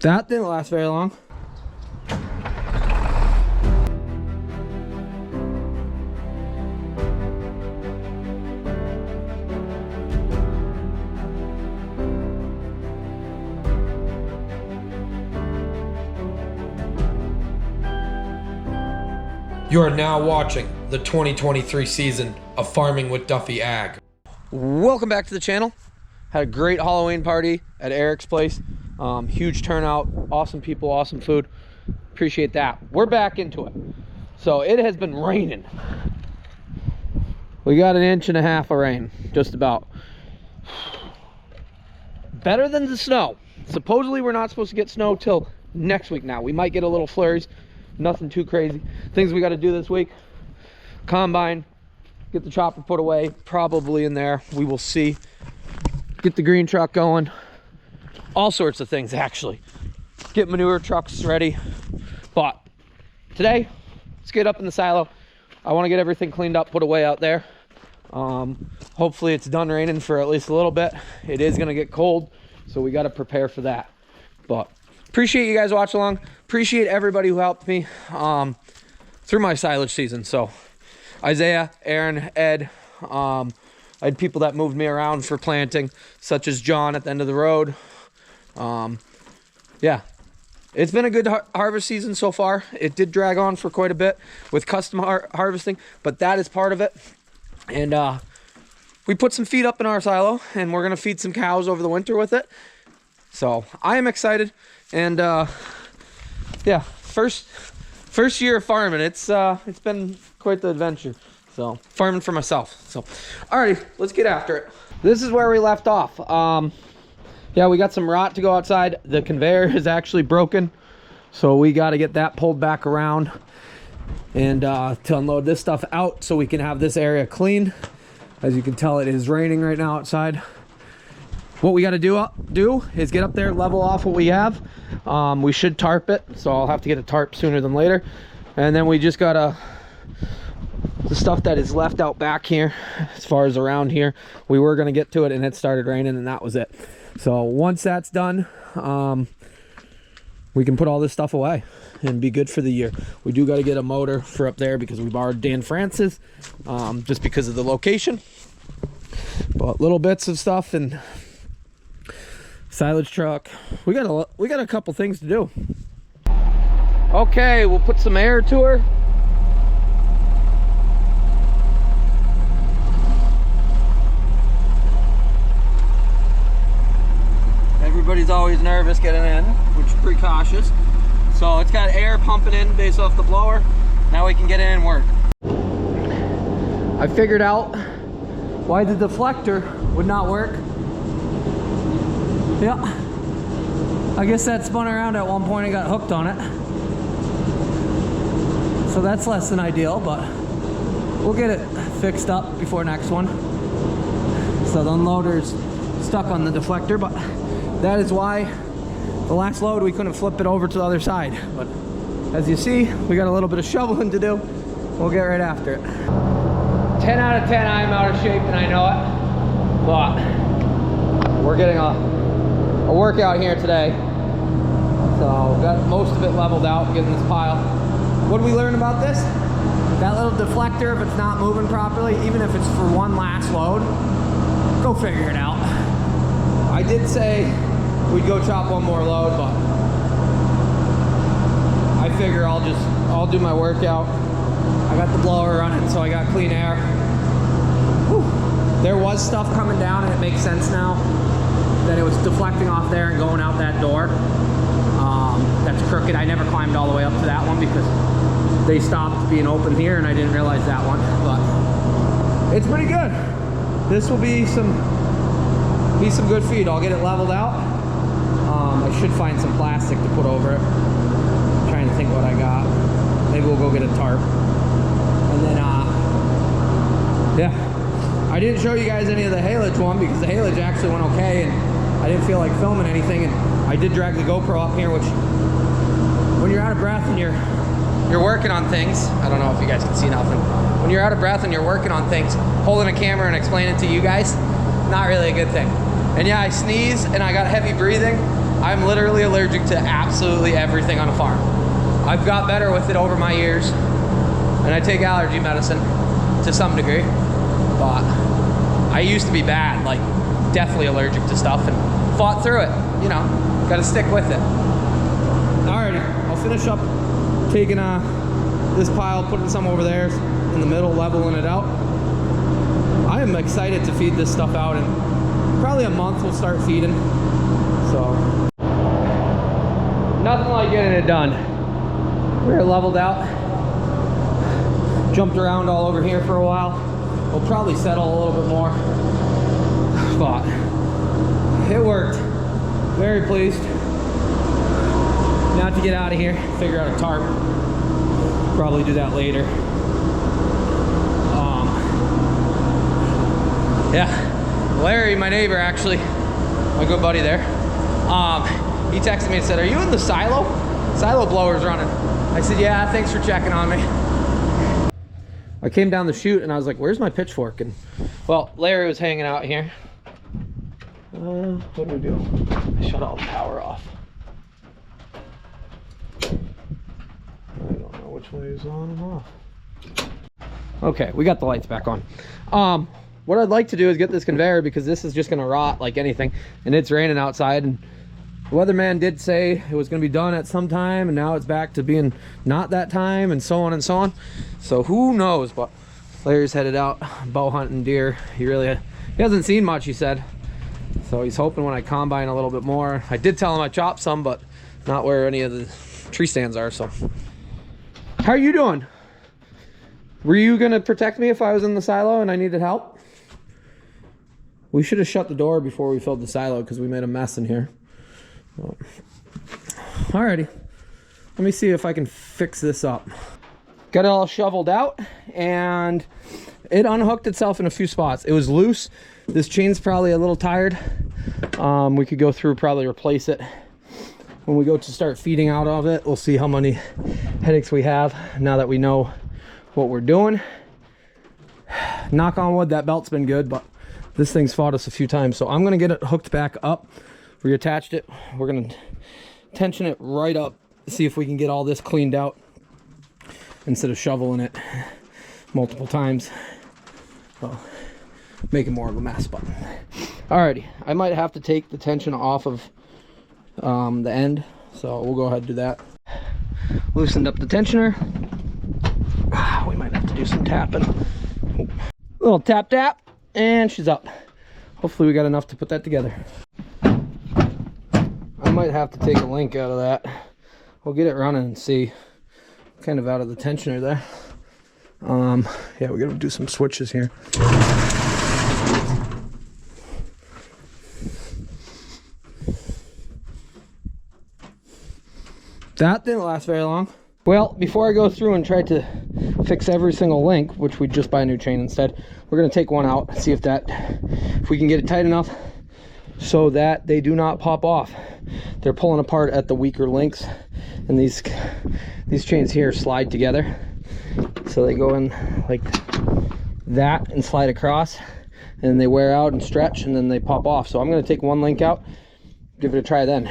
That didn't last very long. You are now watching the 2023 season of Farming with Duffy Ag. Welcome back to the channel. Had a great Halloween party at Eric's place. Huge turnout, awesome people, awesome food. Appreciate that. We're back into it. So it has been raining. We got 1.5 inches of rain, just about. Better than the snow. Supposedly we're not supposed to get snow till next week now. We might get a little flurries. Nothing too crazy. Things we got to do this week: combine, get the chopper put away, probably in there, we will see. Get the green truck going, all sorts of things actually. Get manure trucks ready. But today, let's get up in the silo. I want to get everything cleaned up, put away out there. Hopefully it's done raining for at least a little bit. It is going to get cold, so we got to prepare for that. But appreciate you guys watching along. Appreciate everybody who helped me through my silage season. So Isaiah, Aaron, Ed, I had people that moved me around for planting, such as John at the end of the road. Yeah, it's been a good harvest season so far. It did drag on for quite a bit with custom harvesting, but that is part of it. And we put some feed up in our silo, and we're gonna feed some cows over the winter with it. So I am excited. And yeah, first year of farming. It's been quite the adventure. So farming for myself. So alrighty, let's get after it. This is where we left off. Yeah, we got some rot to go outside. The conveyor is actually broken, so we got to get that pulled back around and to unload this stuff out so we can have this area clean. As you can tell, it is raining right now outside. What we got to do is get up there, level off what we have. We should tarp it, so I'll have to get a tarp sooner than later. And then we just gotta, the stuff that is left out back here, as far as around here, we were gonna get to it and it started raining and that was it. So once that's done, we can put all this stuff away and be good for the year. We do got to get a motor for up there because we borrowed Dan Francis, just because of the location. But little bits of stuff and silage truck. We got a couple things to do. Okay, we'll put some air to her. Everybody's always nervous getting in, which is pretty cautious. So it's got air pumping in based off the blower. Now we can get in and work. I figured out why the deflector would not work. Yeah, I guess that spun around at one point and got hooked on it. So that's less than ideal, but we'll get it fixed up before next one. So the unloader's stuck on the deflector, but that is why the last load we couldn't flip it over to the other side. But as you see, we got a little bit of shoveling to do. We'll get right after it. 10 out of 10, I'm out of shape and I know it, but we're getting a workout here today. So got most of it leveled out, getting this pile. What did we learn about this? That little deflector, if it's not moving properly, even if it's for one last load, go figure it out. I did say we'd go chop one more load, but I figure I'll do my workout. I got the blower running, so I got clean air. Whew. There was stuff coming down, and it makes sense now that it was deflecting off there and going out that door. That's crooked. I never climbed all the way up to that one because they stopped being open here and I didn't realize that one, but it's pretty good. This will be some good feed. I'll get it leveled out. I should find some plastic to put over it. I'm trying to think what I got. Maybe we'll go get a tarp. And then yeah, I didn't show you guys any of the haylage one because the haylage actually went okay and I didn't feel like filming anything. And I did drag the GoPro up here, which when you're out of breath and you're working on things, I don't know if you guys can see nothing. When you're out of breath and you're working on things, holding a camera and explaining it to you guys, not really a good thing. And yeah, I sneeze and I got heavy breathing. I'm literally allergic to absolutely everything on a farm. I've got better with it over my years, and I take allergy medicine to some degree, but I used to be bad, like deathly allergic to stuff, and fought through it. You know, gotta stick with it. Alrighty, I'll finish up taking this pile, putting some over there in the middle, leveling it out. I am excited to feed this stuff out, and probably a month we'll start feeding. So nothing like getting it done. We're leveled out. Jumped around all over here for a while. We'll probably settle a little bit more, but it worked. Very pleased. Now to get out of here, figure out a tarp. Probably do that later. Yeah, Larry, my neighbor, actually, my good buddy there, he texted me and said, "Are you in the silo? Silo blower's running." I said, "Yeah, thanks for checking on me." I came down the chute and I was like, "Where's my pitchfork?" And well, Larry was hanging out here. What do we do? I shut all the power off. I don't know which way is on and off. Okay, we got the lights back on. What I'd like to do is get this conveyor, because this is just gonna rot like anything, and it's raining outside, and the weatherman did say it was gonna be done at some time, and now it's back to being not that time, and so on and so on. So who knows, but Larry's headed out bow hunting deer. He hasn't seen much, he said. So he's hoping when I combine a little bit more. I did tell him I chopped some, but not where any of the tree stands are. So how are you doing? Were you gonna protect me if I was in the silo and I needed help? We should have shut the door before we filled the silo, because we made a mess in here. Alrighty, let me see if I can fix this up. Got it all shoveled out, and it unhooked itself in a few spots. It was loose. This chain's probably a little tired. We could go through, probably replace it. When we go to start feeding out of it, we'll see how many headaches we have now that we know what we're doing. Knock on wood, that belt's been good, but this thing's fought us a few times. So I'm gonna get it hooked back up, reattached it. We're gonna tension it right up, see if we can get all this cleaned out instead of shoveling it multiple times. Well, making more of a mess, but alrighty. I might have to take the tension off of the end, so we'll go ahead and do that. Loosened up the tensioner. We might have to do some tapping. A little tap tap, and she's up. Hopefully we got enough to put that together. I might have to take a link out of that. We'll get it running and see. Kind of out of the tensioner there. Yeah, we're gonna do some switches here. That didn't last very long. Well, before I go through and try to fix every single link, which we just buy a new chain instead, we're gonna take one out, see if we can get it tight enough so that they do not pop off. They're pulling apart at the weaker links, and these chains here slide together. So they go in like that and slide across, and they wear out and stretch, and then they pop off. So I'm gonna take one link out, give it a try then.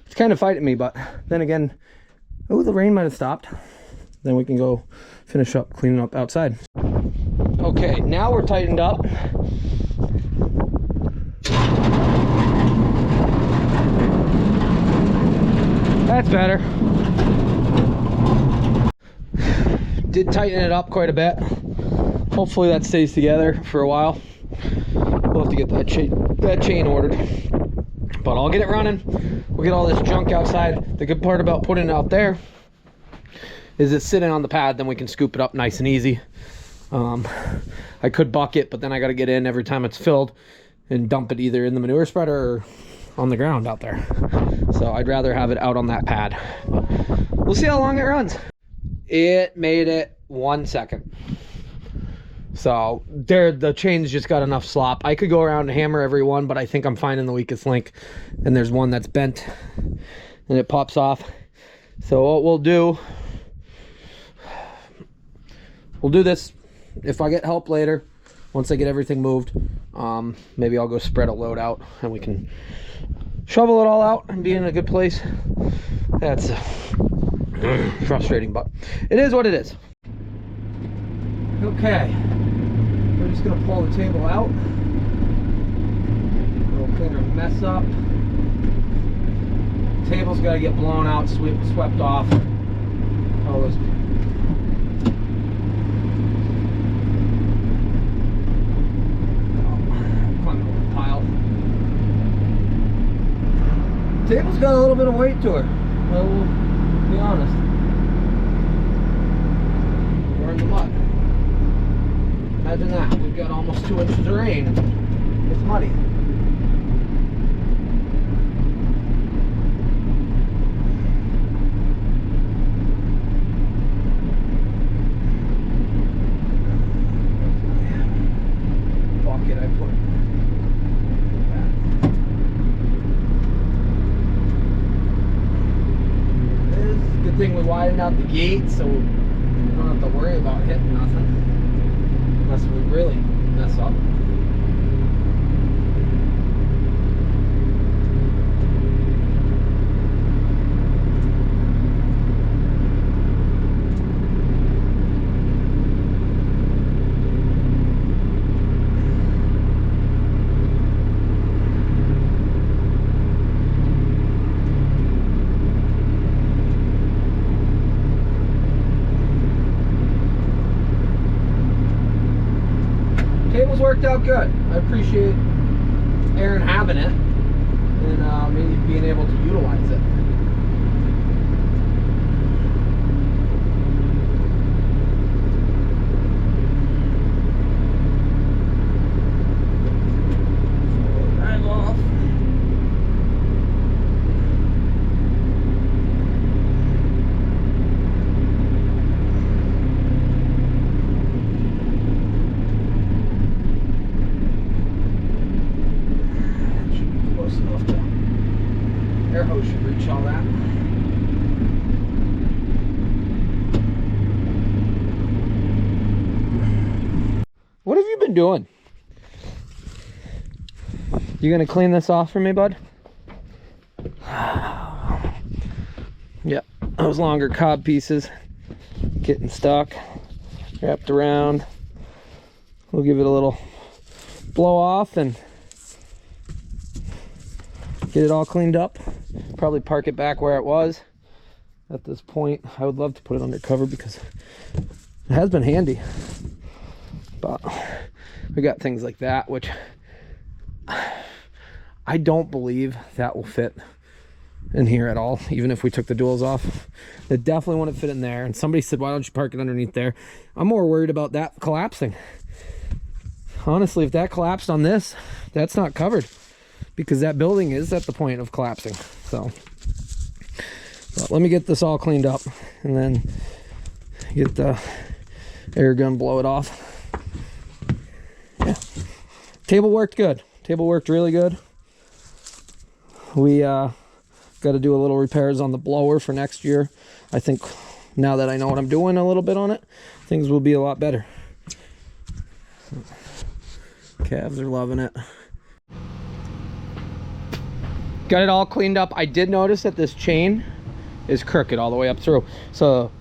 It's kind of fighting me, but then again, oh, the rain might have stopped. Then we can go finish up cleaning up outside. Okay, now we're tightened up. That's better. Did tighten it up quite a bit. Hopefully that stays together for a while. We'll have to get that chain ordered. But I'll get it running. We'll get all this junk outside. The good part about putting it out there is it's sitting on the pad, then we can scoop it up nice and easy. I could bucket, but then I got to get in every time it's filled and dump it either in the manure spreader or on the ground out there. So I'd rather have it out on that pad. But we'll see how long it runs. It made it 1 second. So the chains just got enough slop. I could go around and hammer every one, but I think I'm finding the weakest link. And there's one that's bent and it pops off. So what we'll do this. If I get help later, once I get everything moved, maybe I'll go spread a load out and we can shovel it all out and be in a good place. That's frustrating, but it is what it is. Okay, we're just gonna pull the table out. We'll clean our mess up. Table's got to get blown out, swept off. All those. Pile. Table's got a little bit of weight to her. I will be honest. We're in the mud. Imagine that. We've got almost 2 inches of rain. It's muddy. Bucket I put. Good thing we widened out the gate so we don't have to worry about hitting nothing unless we really mess up. Table's worked out good. I appreciate Aaron having it and me being able to utilize it. Drag off. Air hose should reach all that. What have you been doing? You gonna clean this off for me, bud? Yeah, those longer cob pieces getting stuck, wrapped around. We'll give it a little blow off and get it all cleaned up. Probably park it back where it was. At this point, I would love to put it under cover because it has been handy. But we got things like that, which I don't believe that will fit in here at all, even if we took the duals off. It definitely wouldn't fit in there. And somebody said, why don't you park it underneath there? I'm more worried about that collapsing. Honestly, if that collapsed on this, that's not covered, because that building is at the point of collapsing. So but let me get this all cleaned up and then get the air gun, blow it off. Yeah, table worked good. Table worked really good. We got to do a little repairs on the blower for next year. I think now that I know what I'm doing a little bit on it, things will be a lot better. Calves are loving it. Got it all cleaned up. I did notice that this chain is crooked all the way up through. So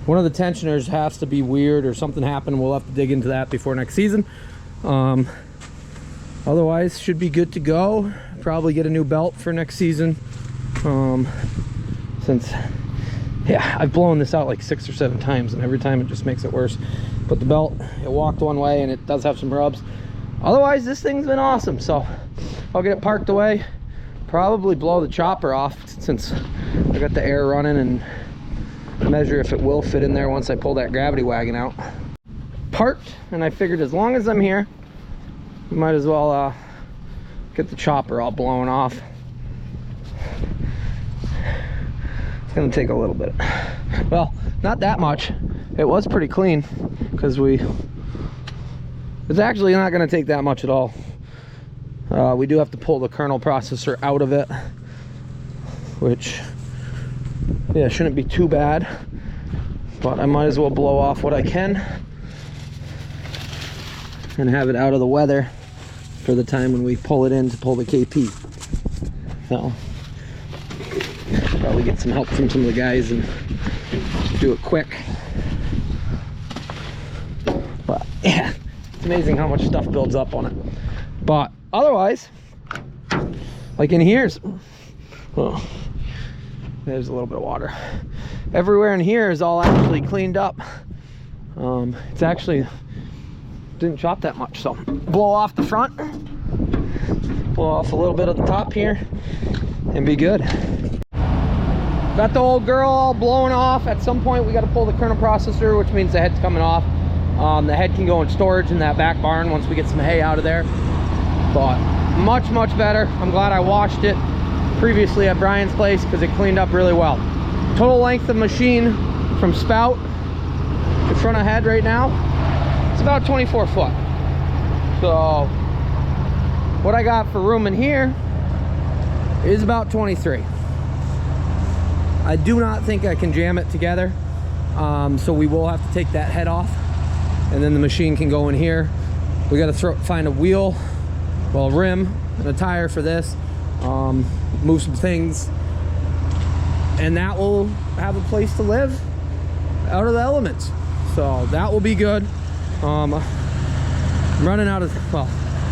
one of the tensioners has to be weird or something happened. We'll have to dig into that before next season. Otherwise, should be good to go. Probably get a new belt for next season. Since, yeah, I've blown this out like 6 or 7 times and every time it just makes it worse. But the belt, it walked one way and it does have some rubs. Otherwise, this thing's been awesome. So I'll get it parked away. Probably blow the chopper off since I got the air running, and measure if it will fit in there once I pull that gravity wagon out. Parked, and I figured as long as I'm here, we might as well get the chopper all blown off. It's gonna take a little bit. Well, not that much. It was pretty clean because it's actually not gonna take that much at all. We do have to pull the kernel processor out of it, which, yeah, shouldn't be too bad, but I might as well blow off what I can and have it out of the weather for the time when we pull it in to pull the KP. So probably get some help from some of the guys and do it quick. But yeah, it's amazing how much stuff builds up on it. But otherwise, like in here's, well, there's a little bit of water. Everywhere in here is all actually cleaned up. It's actually didn't chop that much, so blow off the front, blow off a little bit of the top here, and be good. Got the old girl all blowing off. At some point we got to pull the kernel processor, which means the head's coming off. The head can go in storage in that back barn once we get some hay out of there. But much better. I'm glad I washed it previously at Brian's place because it cleaned up really well. Total length of machine from spout to front of head right now, it's about 24 foot. So what I got for room in here is about 23. I do not think I can jam it together, so we will have to take that head off, and then the machine can go in here. We got to find a wheel, well, a rim and a tire for this, move some things, and that will have a place to live out of the elements. So that will be good. I'm running out of, well,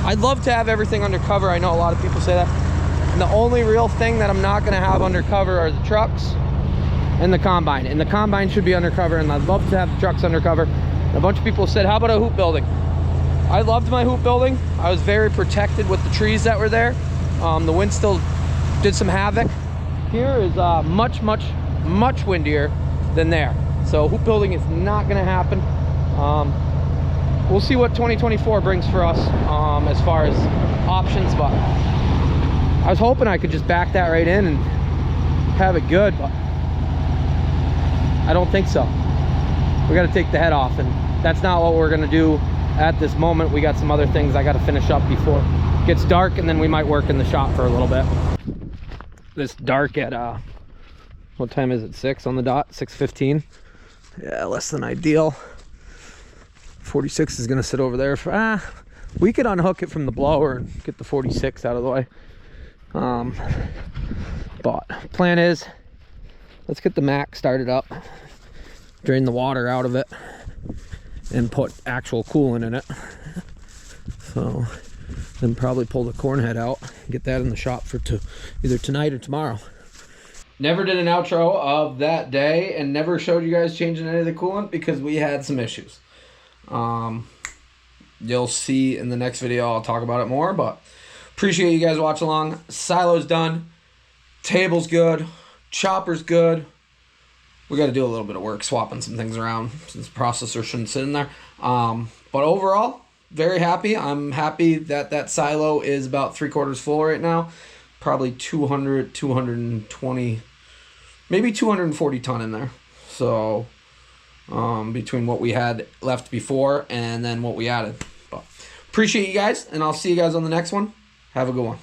I'd love to have everything undercover. I know a lot of people say that. And the only real thing that I'm not going to have undercover are the trucks and the combine. And the combine should be undercover, and I'd love to have the trucks undercover. And a bunch of people said, how about a hoop building? I loved my hoop building. I was very protected with the trees that were there. The wind still did some havoc. Here is much windier than there. So hoop building is not going to happen. We'll see what 2024 brings for us as far as options, but I was hoping I could just back that right in and have it good, but I don't think so. We got to take the head off, and that's not what we're going to do at this moment. We got some other things I got to finish up before it gets dark, and then we might work in the shop for a little bit. This dark at what time is it? 6 on the dot, 6:15. Yeah, less than ideal. 46 is gonna sit over there for, we could unhook it from the blower and get the 46 out of the way. But plan is, let's get the Mac started up, drain the water out of it, and put actual coolant in it. So then probably pull the corn head out, get that in the shop for either tonight or tomorrow. Never did an outro of that day and never showed you guys changing any of the coolant because we had some issues. You'll see in the next video, I'll talk about it more, but appreciate you guys watching along. Silo's done, table's good, chopper's good. We got to do a little bit of work swapping some things around since the processor shouldn't sit in there. But overall, very happy. I'm happy that that silo is about 3/4 full right now. Probably 200, 220, maybe 240 ton in there. So between what we had left before and then what we added. But appreciate you guys, and I'll see you guys on the next one. Have a good one.